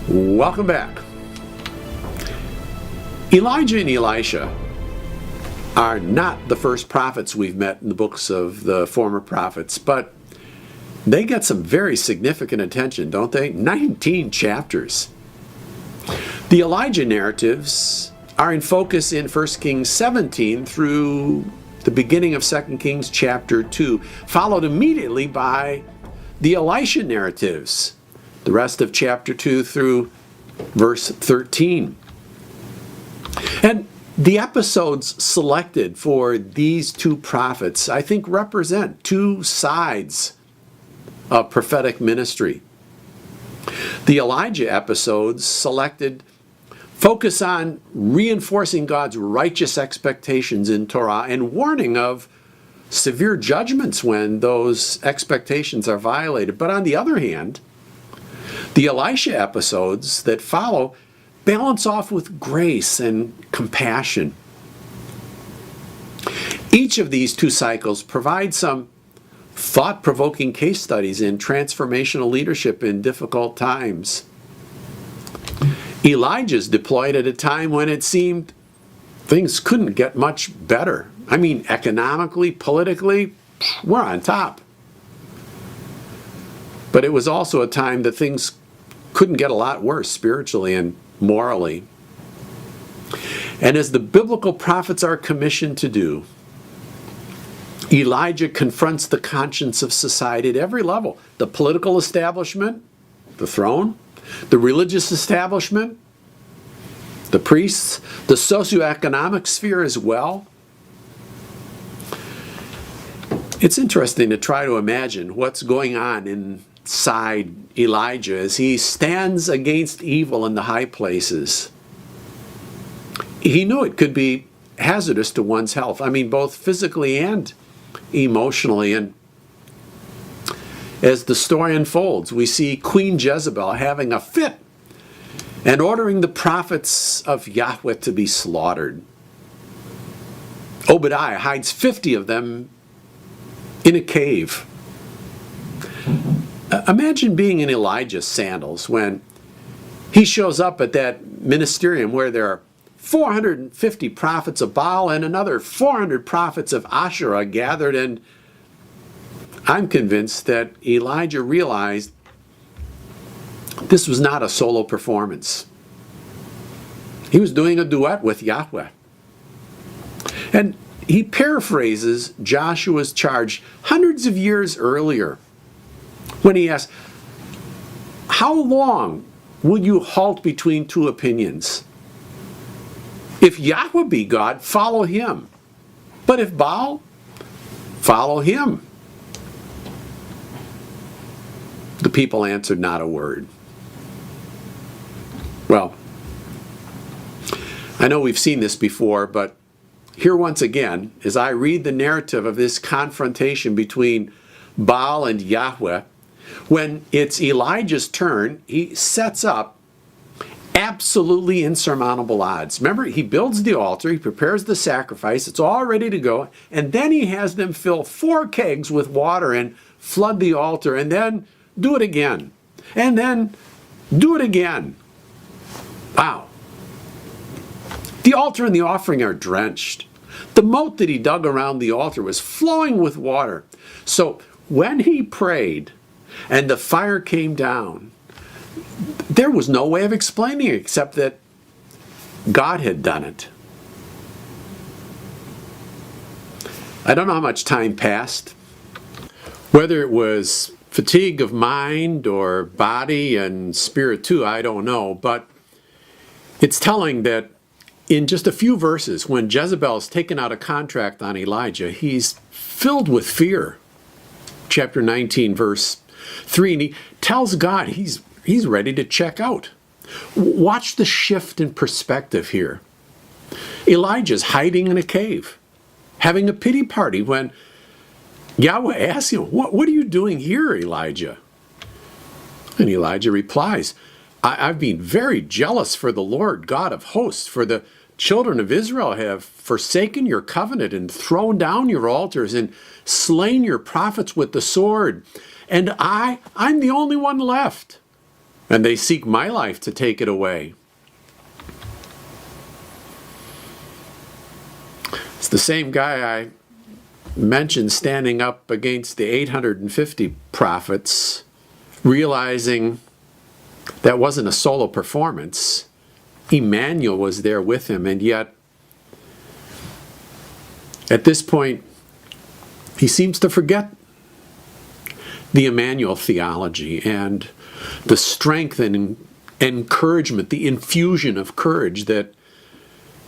Welcome back. Elijah and Elisha are not the first prophets we've met in the books of the former prophets, but they get some very significant attention, don't they? 19 chapters. The Elijah narratives are in focus in 1 Kings 17 through the beginning of 2 Kings chapter 2, followed immediately by the Elisha narratives, the rest of chapter 2 through verse 13. And the episodes selected for these two prophets, I think, represent two sides of prophetic ministry. The Elijah episodes selected focus on reinforcing God's righteous expectations in Torah and warning of severe judgments when those expectations are violated. But on the other hand, the Elisha episodes that follow balance off with grace and compassion. Each of these two cycles provides some thought-provoking case studies in transformational leadership in difficult times. Elijah's deployed at a time when it seemed things couldn't get much better. I mean, economically, politically, we're on top. But it was also a time that things couldn't get a lot worse spiritually and morally. And as the biblical prophets are commissioned to do, Elijah confronts the conscience of society at every level. The political establishment, the throne, the religious establishment, the priests, the socioeconomic sphere as well. It's interesting to try to imagine what's going on inside Elijah as he stands against evil in the high places. He knew it could be hazardous to one's health. I mean, both physically and emotionally. And as the story unfolds, we see Queen Jezebel having a fit and ordering the prophets of Yahweh to be slaughtered. Obadiah hides 50 of them in a cave. Imagine being in Elijah's sandals when he shows up at that ministerium where there are 450 prophets of Baal and another 400 prophets of Asherah gathered, and I'm convinced that Elijah realized this was not a solo performance. He was doing a duet with Yahweh. And he paraphrases Joshua's charge hundreds of years earlier when he asked, "How long will you halt between two opinions? If Yahweh be God, follow him. But if Baal, follow him." The people answered not a word. Well, I know we've seen this before, but here once again, as I read the narrative of this confrontation between Baal and Yahweh, when it's Elijah's turn, he sets up absolutely insurmountable odds. Remember, he builds the altar, he prepares the sacrifice, it's all ready to go, and then he has them fill 4 kegs with water and flood the altar, and then do it again, and then do it again. Wow. The altar and the offering are drenched. The moat that he dug around the altar was flowing with water. So when he prayed and the fire came down, there was no way of explaining it except that God had done it. I don't know how much time passed, whether it was fatigue of mind or body and spirit too, I don't know, but it's telling that in just a few verses, when Jezebel's taken out a contract on Elijah, he's filled with fear. Chapter 19, verse 3, and he tells God he's ready to check out. Watch the shift in perspective here. Elijah's hiding in a cave, having a pity party when Yahweh asks him, what are you doing here, Elijah? And Elijah replies, I've been very jealous for the Lord God of hosts, for the children of Israel have forsaken your covenant and thrown down your altars and slain your prophets with the sword. And I'm the only one left. and they seek my life to take it away. It's the same guy I mentioned standing up against the 850 prophets, realizing that wasn't a solo performance. Emmanuel was there with him, and yet at this point he seems to forget the Emmanuel theology and the strength and encouragement, the infusion of courage that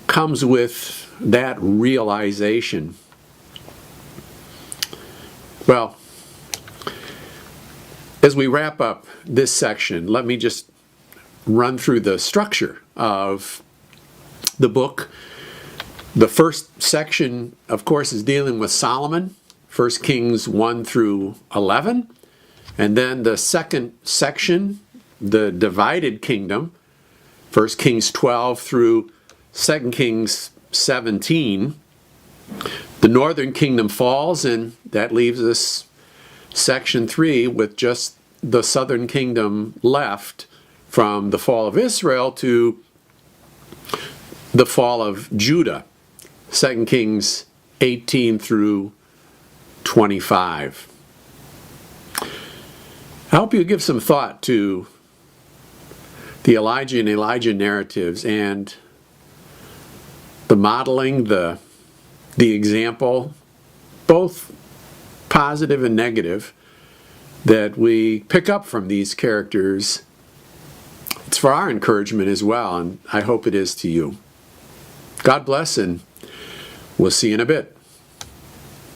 comes with that realization. Well, as we wrap up this section, let me just run through the structure of the book. The first section, of course, is dealing with Solomon, 1 Kings 1 through 11. And then the second section, the divided kingdom, 1 Kings 12 through 2 Kings 17. The northern kingdom falls, and that leaves us section 3 with just the southern kingdom left from the fall of Israel to the fall of Judah, 2 Kings 18 through 25. I hope you give some thought to the Elijah and Elisha narratives and the modeling, the example, both positive and negative, that we pick up from these characters. It's for our encouragement as well, and I hope it is to you. God bless, and we'll see you in a bit.